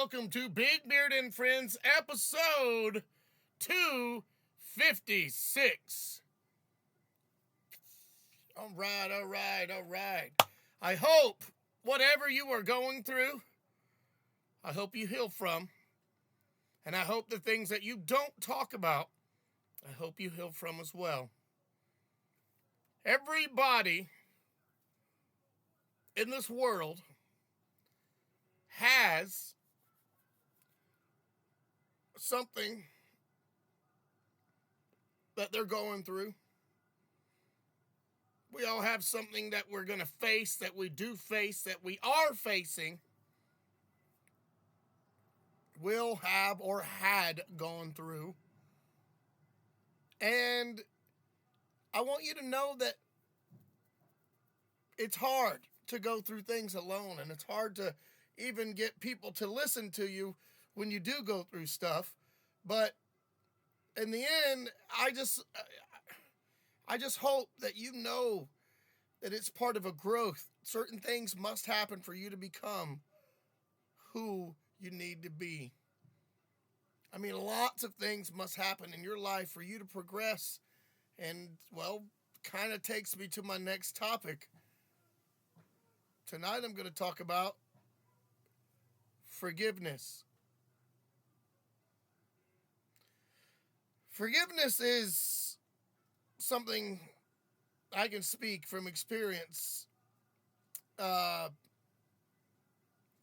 welcome to Big Beard and Friends, episode 256. All right. I hope whatever you are going through, I hope you heal from. And I hope the things that you don't talk about, I hope you heal from as well. Everybody in this world has something that they're going through. We all have something that we're going to face, that we do face, that we are facing, will have or had gone through. And I want you to know that it's hard to go through things alone, and it's hard to even get people to listen to you when you do go through stuff. But in the end, I just hope that you know that it's part of a growth. Certain things must happen for you to become who you need to be. I mean, lots of things must happen in your life for you to progress. And, well, kind of takes me to my next topic. Tonight I'm going to talk about forgiveness. Forgiveness is something I can speak from experience.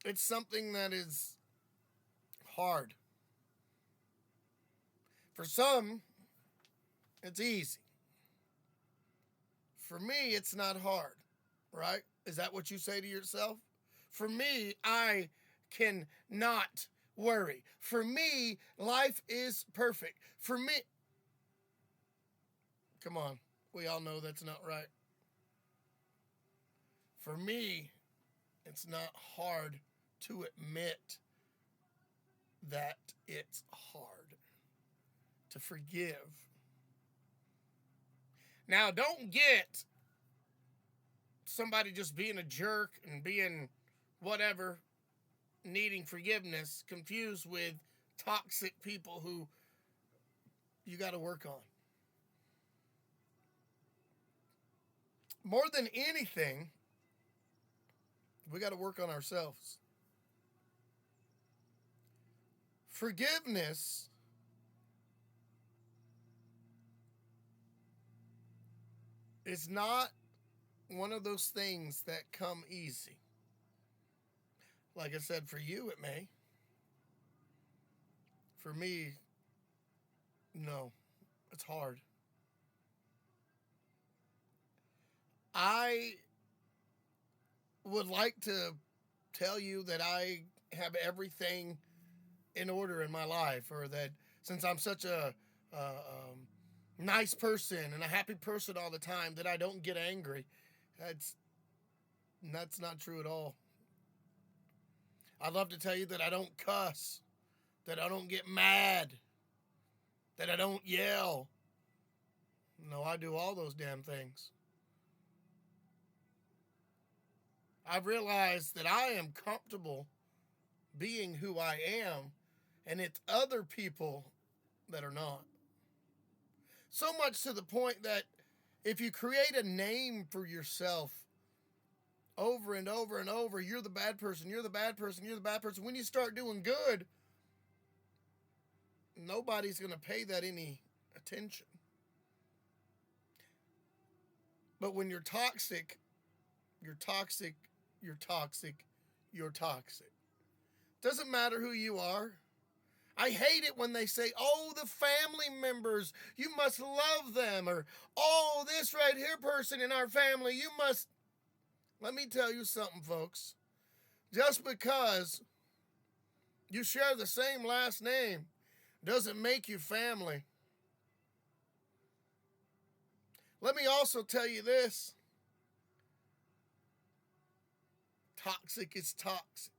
It's something that is hard. For some, it's easy. For me, it's not hard, right? Is that what you say to yourself? For me, I cannot worry. For me, life is perfect. For me, come on, we all know that's not right. For me, it's not hard to admit that it's hard to forgive. Now, don't get somebody just being a jerk and being whatever, needing forgiveness, confused with toxic people who you got to work on. More than anything, we got to work on ourselves. Forgiveness is not one of those things that come easy. Like I said, for you it may. For me, no, it's hard. I would like to tell you that I have everything in order in my life, or that since I'm such a nice person and a happy person all the time, that I don't get angry. That's not true at all. I'd love to tell you that I don't cuss, that I don't get mad, that I don't yell. No, I do all those damn things. I've realized that I am comfortable being who I am, and it's other people that are not. So much to the point that if you create a name for yourself over and over and over, you're the bad person, you're the bad person, you're the bad person. When you start doing good, nobody's going to pay that any attention. But when you're toxic, you're toxic, you're toxic, you're toxic. Doesn't matter who you are. I hate it when they say, oh, the family members, you must love them. Or, oh, this right here person in our family, you must. Let me tell you something, folks. Just because you share the same last name doesn't make you family. Let me also tell you this. Toxic is toxic.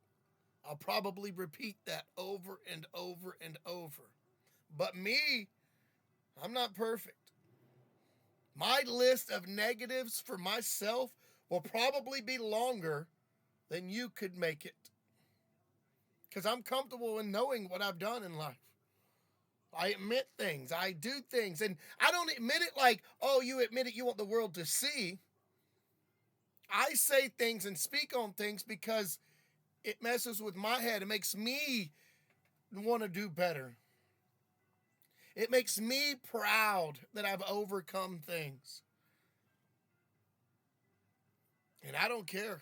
I'll probably repeat that over and over and over. But me, I'm not perfect. My list of negatives for myself will probably be longer than you could make it. because I'm comfortable in knowing what I've done in life. I admit things. I do things. And I don't admit it like, oh, you admit it, you want the world to see. I say things and speak on things because it messes with my head. It makes me want to do better. It makes me proud that I've overcome things. And I don't care.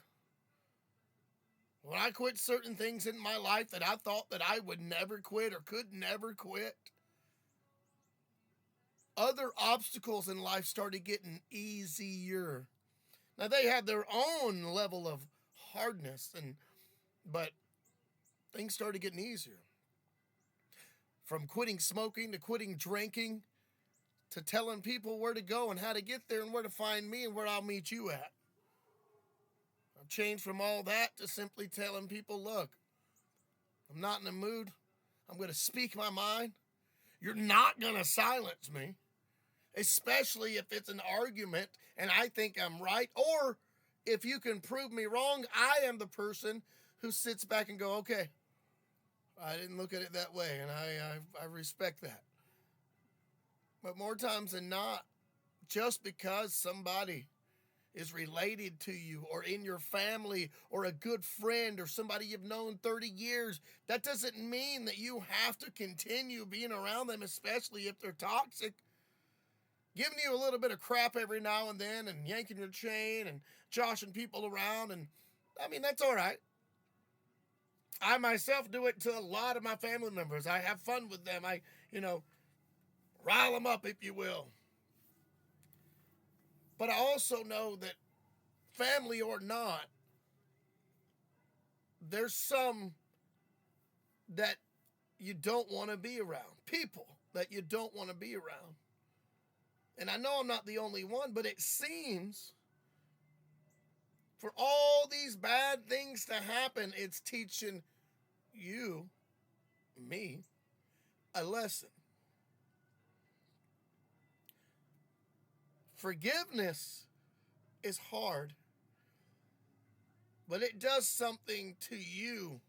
When I quit certain things in my life that I thought that I would never quit or could never quit, other obstacles in life started getting easier. Now they had their own level of hardness, but things started getting easier. From quitting smoking to quitting drinking to telling people where to go and how to get there and where to find me and where I'll meet you at. I've changed from all that to simply telling people, look, I'm not in the mood. I'm going to speak my mind. You're not going to silence me, especially if it's an argument and I think I'm right, or if you can prove me wrong. I am the person who sits back and go, okay, I didn't look at it that way, and I respect that. But more times than not, just because somebody is related to you or in your family or a good friend or somebody you've known 30 years, that doesn't mean that you have to continue being around them, especially if they're toxic. Giving you a little bit of crap every now and then and yanking your chain and joshing people around, and I mean, that's all right. I myself do it to a lot of my family members. I have fun with them. I, rile them up, if you will. But I also know that family or not, there's some that you don't want to be around. People that you don't want to be around. And I know I'm not the only one, but it seems for all these bad things to happen, it's teaching you, me, a lesson. Forgiveness is hard, but it does something to you,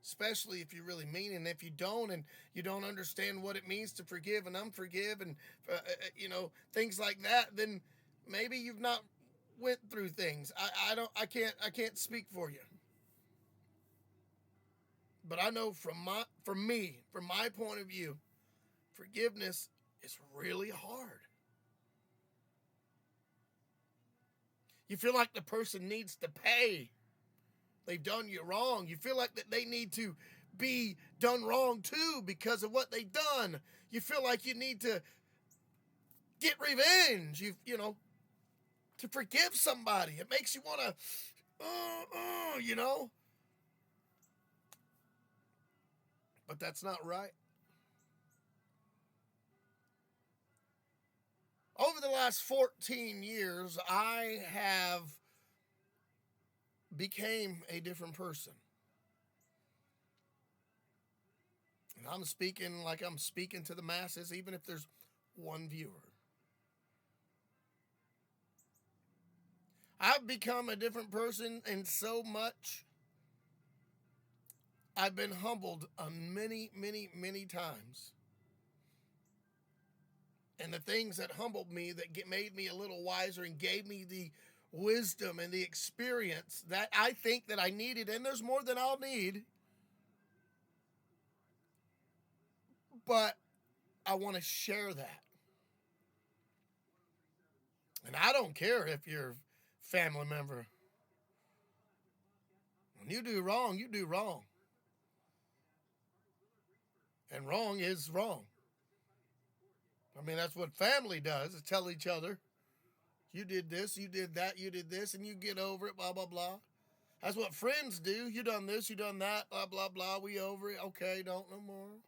especially if you really mean it. And if you don't, and you don't understand what it means to forgive and unforgive and, things like that, then maybe you've not went through things. I can't speak for you. But I know from my point of view, forgiveness is really hard. You feel like the person needs to pay. They've done you wrong. You feel like that they need to be done wrong too because of what they've done. You feel like you need to get revenge. To forgive somebody. It makes you want to, But that's not right. Over the last 14 years, I have became a different person. And I'm speaking like I'm speaking to the masses, even if there's one viewer. I've become a different person, and so much I've been humbled many, many, many times. And the things that humbled me, that made me a little wiser and gave me the wisdom and the experience that I think that I needed, and there's more than I'll need, but I want to share that. And I don't care if you're a family member. When you do wrong, you do wrong. And wrong is wrong. I mean, that's what family does, is tell each other, you did this, you did that, you did this, and you get over it, blah, blah, blah. That's what friends do. You done this, you done that, blah, blah, blah, we over it, okay, don't no more.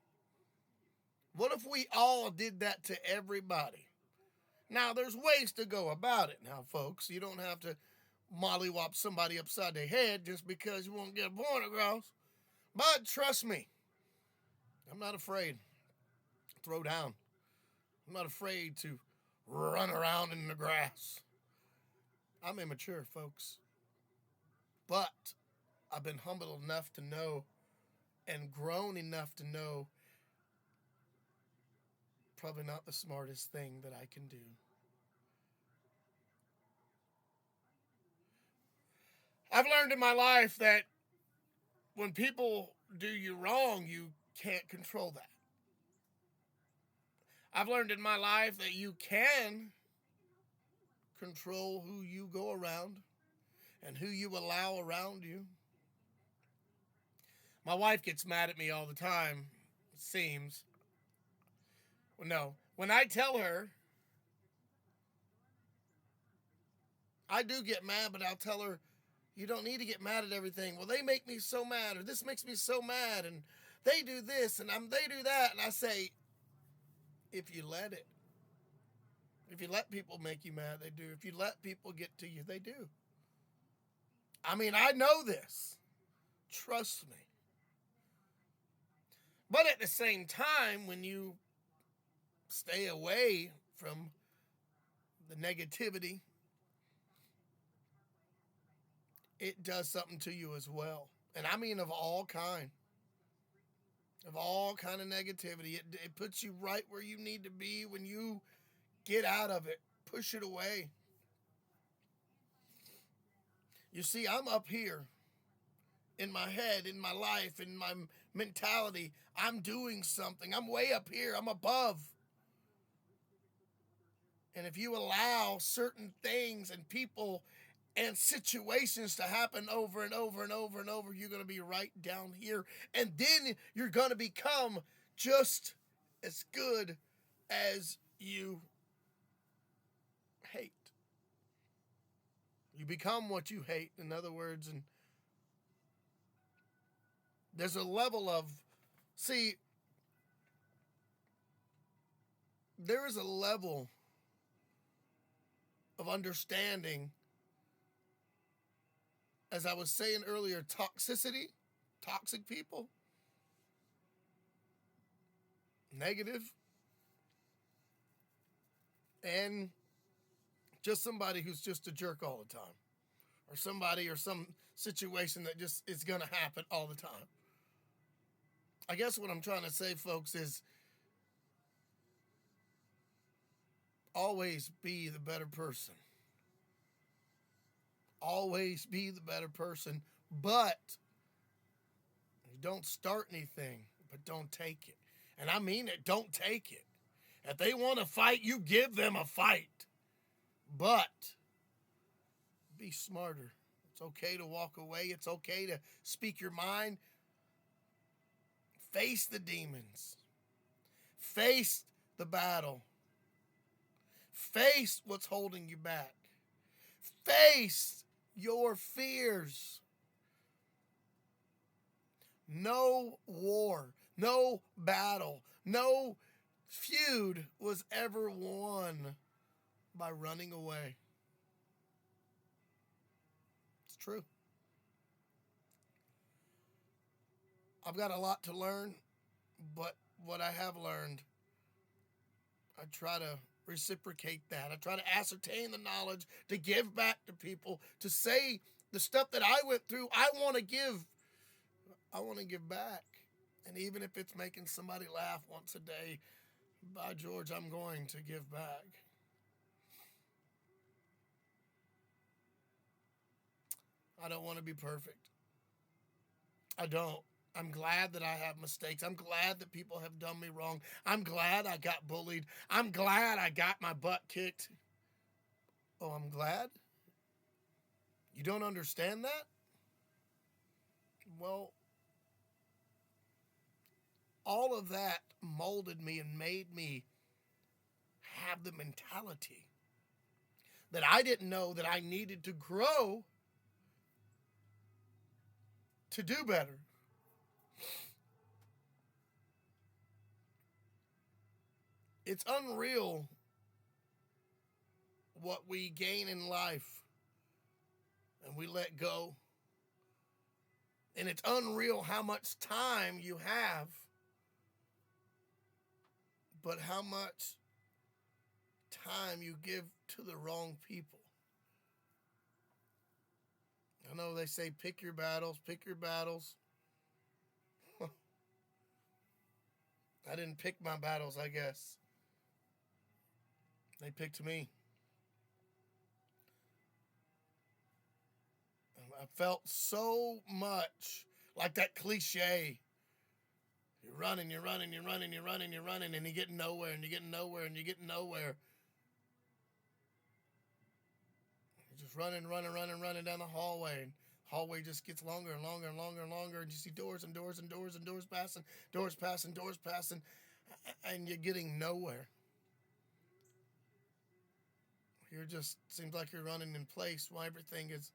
What if we all did that to everybody? Now, there's ways to go about it now, folks. You don't have to mollywop somebody upside their head just because you won't get a point across. But trust me, I'm not afraid to throw down. I'm not afraid to run around in the grass. I'm immature, folks. But I've been humbled enough to know and grown enough to know probably not the smartest thing that I can do. I've learned in my life that when people do you wrong, you can't control that. I've learned in my life that you can control who you go around and who you allow around you. My wife gets mad at me all the time, it seems. Well, no, when I tell her, I do get mad, but I'll tell her, you don't need to get mad at everything. Well, they make me so mad, or this makes me so mad, and they do this, and they do that. And I say, if you let it, if you let people make you mad, they do. If you let people get to you, they do. I mean, I know this. Trust me. But at the same time, when you stay away from the negativity, it does something to you as well. And I mean of all kind. Of all kind of negativity. It puts you right where you need to be when you get out of it. Push it away. You see, I'm up here in my head, in my life, in my mentality. I'm doing something. I'm way up here. I'm above. And if you allow certain things and people and situations to happen over and over and over and over, you're going to be right down here. And then you're going to become just as good as you hate. You become what you hate, in other words. And there's a level of, see, there is a level of understanding, as I was saying earlier, toxicity, toxic people, negative, and just somebody who's just a jerk all the time, or somebody or some situation that just is going to happen all the time. I guess what I'm trying to say, folks, is always be the better person. Always be the better person, but you don't start anything, but don't take it. And I mean it, don't take it. If they want to fight, you give them a fight. But be smarter. It's okay to walk away. It's okay to speak your mind. Face the demons. Face the battle. Face what's holding you back. Face your fears. No war, no battle, no feud was ever won by running away. It's true. I've got a lot to learn, but what I have learned, I try to reciprocate that. I try to ascertain the knowledge, to give back to people, to say the stuff that I went through, I want to give back. And even if it's making somebody laugh once a day, by George, I'm going to give back. I don't want to be perfect. I don't. I'm glad that I have mistakes. I'm glad that people have done me wrong. I'm glad I got bullied. I'm glad I got my butt kicked. Oh, I'm glad? You don't understand that? Well, all of that molded me and made me have the mentality that I didn't know that I needed to grow to do better. It's unreal what we gain in life and we let go. And it's unreal how much time you have, but how much time you give to the wrong people. I know they say pick your battles, pick your battles. I didn't pick my battles, I guess. They picked me. I felt so much like that cliche. You're running, you're running, you're running, you're running, you're running, and you're getting nowhere, and you're getting nowhere, and you're getting nowhere. You're just running, running, running, running down the hallway, and the hallway just gets longer and longer and longer and longer, and you see doors and doors and doors and doors passing, and you're getting nowhere. You're just, seems like you're running in place while everything is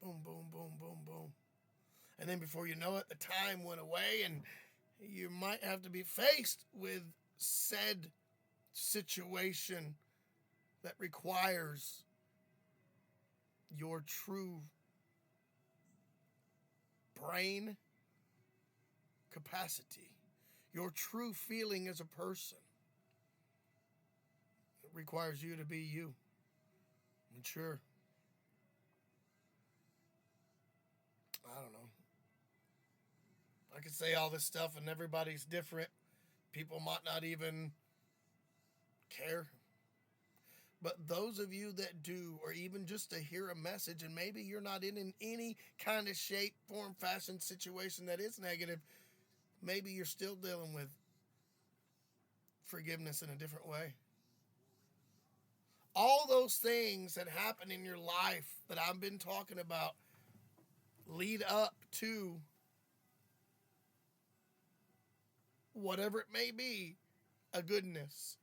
boom, boom, boom, boom, boom. And then before you know it, the time went away, and you might have to be faced with said situation that requires your true brain capacity, your true feeling as a person. It requires you to be you, mature. I don't know. I could say all this stuff and everybody's different. People might not even care. But those of you that do, or even just to hear a message, and maybe you're not in any kind of shape, form, fashion situation that is negative, maybe you're still dealing with forgiveness in a different way. All those things that happen in your life that I've been talking about lead up to whatever it may be, a goodness.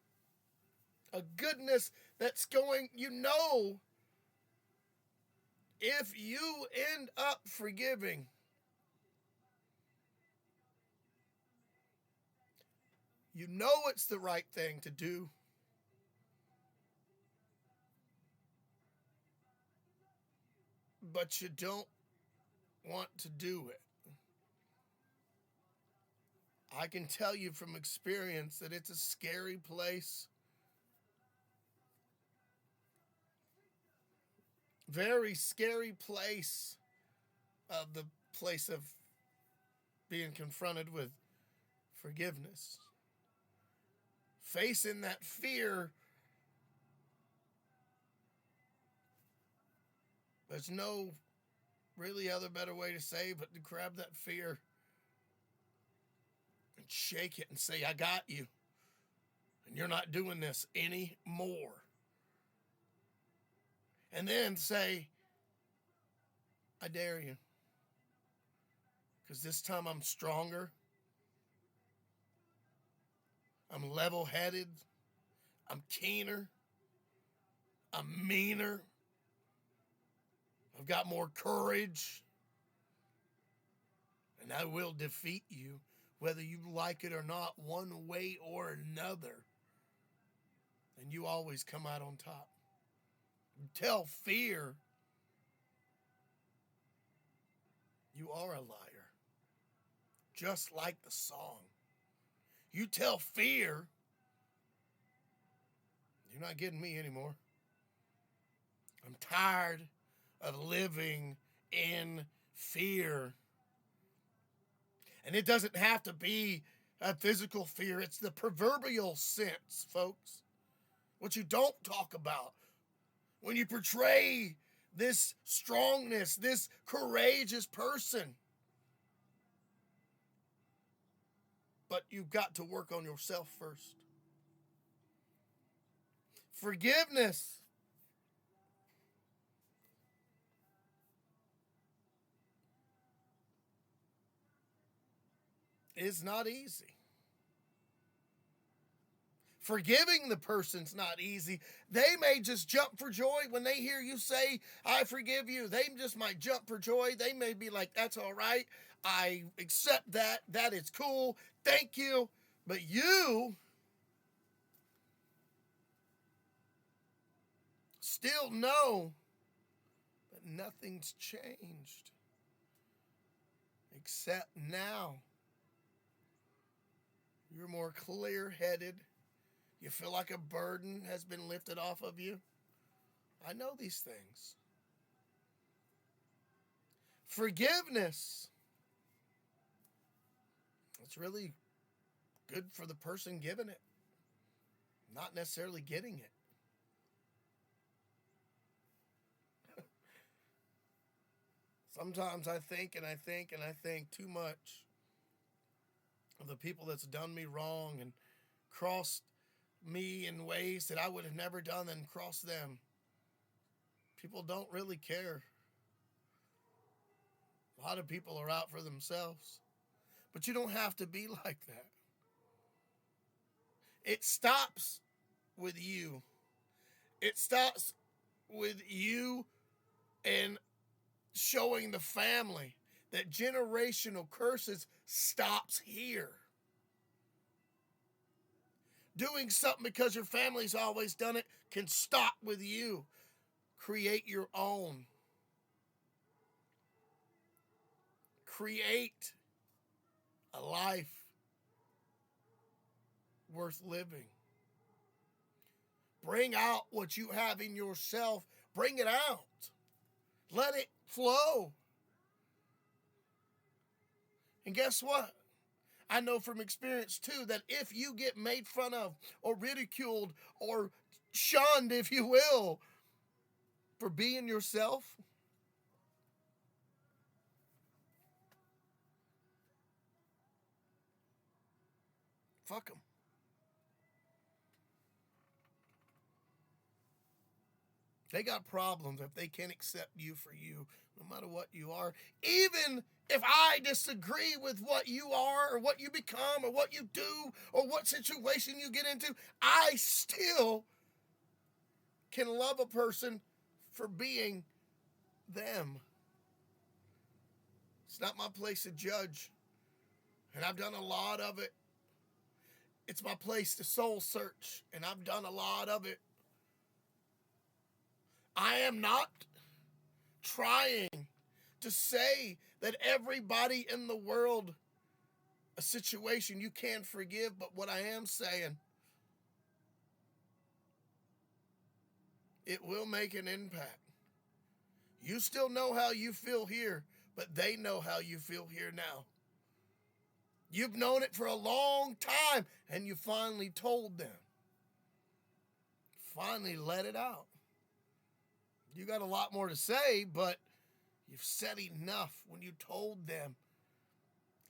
A goodness that's going, if you end up forgiving, it's the right thing to do. But you don't want to do it. I can tell you from experience that it's a scary place. Very scary place, the place of being confronted with forgiveness. Facing that fear, there's no really other better way to say but to grab that fear and shake it and say, I got you. And you're not doing this anymore. And then say, I dare you. Because this time I'm stronger. I'm level-headed. I'm keener. I'm meaner. I've got more courage. And I will defeat you, whether you like it or not, one way or another. And you always come out on top. Tell fear you are a liar. Just like the song. You tell fear you're not getting me anymore. I'm tired of living in fear. And it doesn't have to be a physical fear. It's the proverbial sense, folks. What you don't talk about. When you portray this strongness, this courageous person. But you've got to work on yourself first. Forgiveness is not easy. Forgiving the person's not easy. They may just jump for joy when they hear you say, I forgive you. They just might jump for joy. They may be like, that's all right. I accept that. That is cool. Thank you. But you still know that nothing's changed. Except now you're more clear-headed. You feel like a burden has been lifted off of you. I know these things. Forgiveness. It's really good for the person giving it, not necessarily getting it. Sometimes I think and I think and I think too much of the people that's done me wrong and crossed me in ways that I would have never done and crossed them. People don't really care. A lot of people are out for themselves. But you don't have to be like that. It stops with you. It stops with you and showing the family that generational curses stops here. Doing something because your family's always done it can stop with you. Create your own. Create a life worth living. Bring out what you have in yourself. Bring it out. Let it flow. And guess what? I know from experience too that if you get made fun of or ridiculed or shunned, if you will, for being yourself, fuck them. They got problems if they can't accept you for you, no matter what you are. Even if I disagree with what you are or what you become or what you do or what situation you get into, I still can love a person for being them. It's not my place to judge, and I've done a lot of it. It's my place to soul search, and I've done a lot of it. I am not trying to say that everybody in the world, a situation you can't forgive, but what I am saying, it will make an impact. You still know how you feel here, but they know how you feel here now. You've known it for a long time, and you finally told them. Finally let it out. You got a lot more to say, but you've said enough when you told them.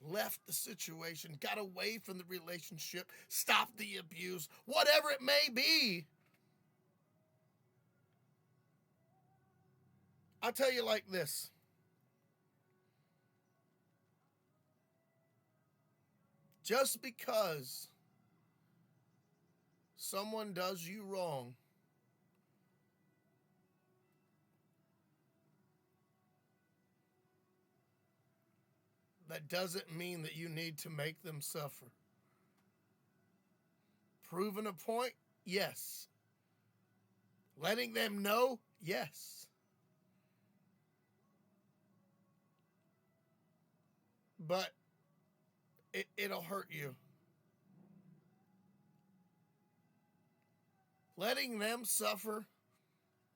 Left the situation, got away from the relationship, stopped the abuse, whatever it may be. I'll tell you like this. Just because someone does you wrong that doesn't mean that you need to make them suffer. Proving a point? Yes. Letting them know? Yes. But it'll hurt you. Letting them suffer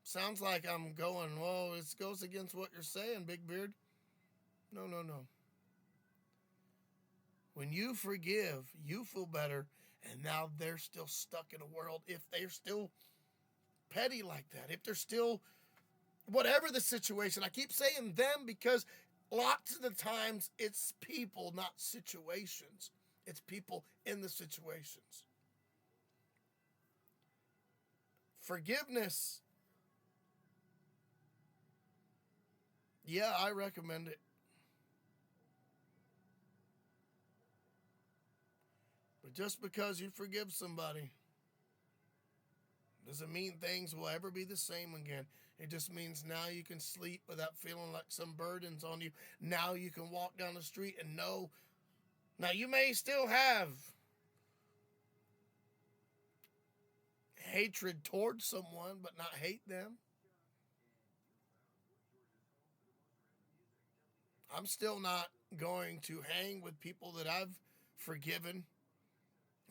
sounds like I'm going, whoa, it goes against what you're saying, Big Beard. No. When you forgive, you feel better, and now they're still stuck in a world. If they're still petty like that, if they're still, whatever the situation, I keep saying them because lots of the times it's people, not situations. It's people in the situations. Forgiveness, yeah, I recommend it. But just because you forgive somebody doesn't mean things will ever be the same again. It just means now you can sleep without feeling like some burden's on you. Now you can walk down the street and know. Now you may still have hatred towards someone, but not hate them. I'm still not going to hang with people that I've forgiven.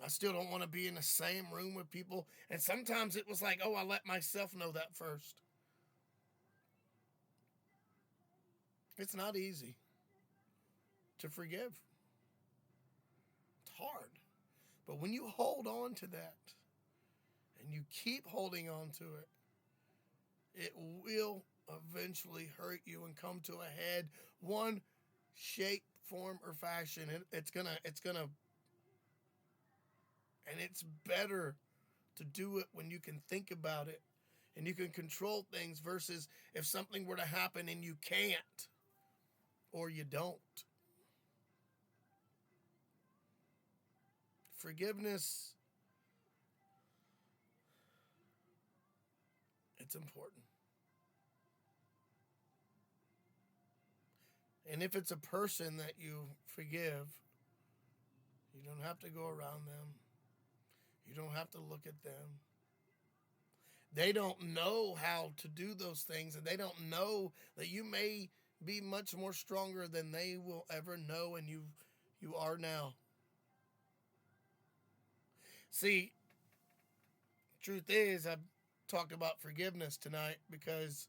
I still don't want to be in the same room with people. And sometimes it was like, oh, I let myself know that first. It's not easy to forgive. It's hard. But when you hold on to that and you keep holding on to it, it will eventually hurt you and come to a head, one shape, form, or fashion. It's gonna, and it's better to do it when you can think about it and you can control things versus if something were to happen and you can't or you don't. Forgiveness, it's important. And if it's a person that you forgive, you don't have to go around them. You don't have to look at them. They don't know how to do those things, and they don't know that you may be much more stronger than they will ever know, and you are now. See, truth is, I've talked about forgiveness tonight because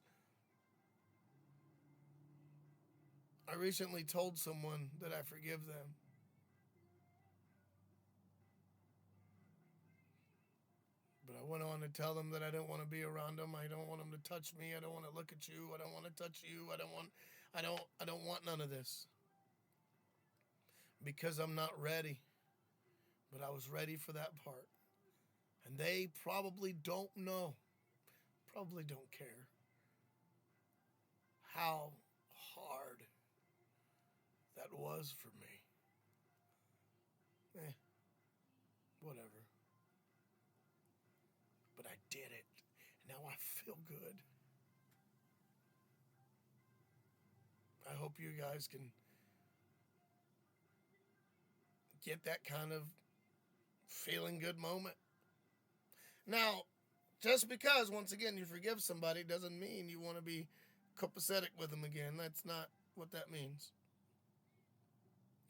I recently told someone that I forgive them. But I went on to tell them that I don't want to be around them. I don't want them to touch me. I don't want to look at you. I don't want to touch you. I don't want none of this. Because I'm not ready. But I was ready for that part. And they probably don't know, probably don't care how hard that was for me. Whatever. But I did it. Now I feel good. I hope you guys can get that kind of feeling good moment. Now, just because, once again, you forgive somebody doesn't mean you want to be copacetic with them again. That's not what that means.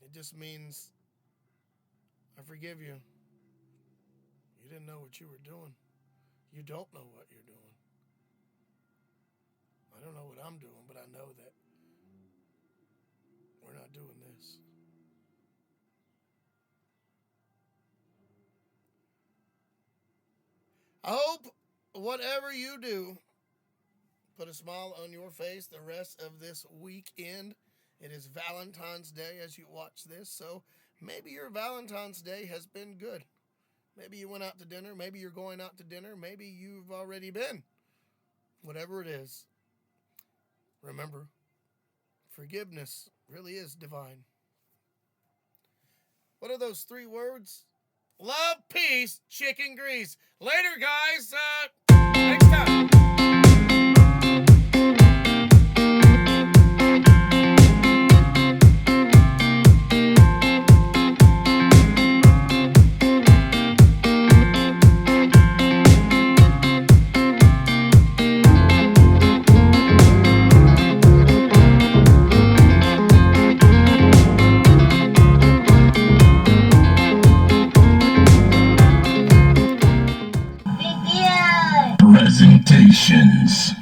It just means, I forgive you. You didn't know what you were doing. You don't know what you're doing. I don't know what I'm doing, but I know that we're not doing this. I hope whatever you do, put a smile on your face the rest of this weekend. It is Valentine's Day as you watch this, so maybe your Valentine's Day has been good. Maybe you went out to dinner. Maybe you're going out to dinner. Maybe you've already been. Whatever it is, remember, forgiveness really is divine. What are those 3 words? Love, peace, chicken grease. Later, guys. Next time. Presentations.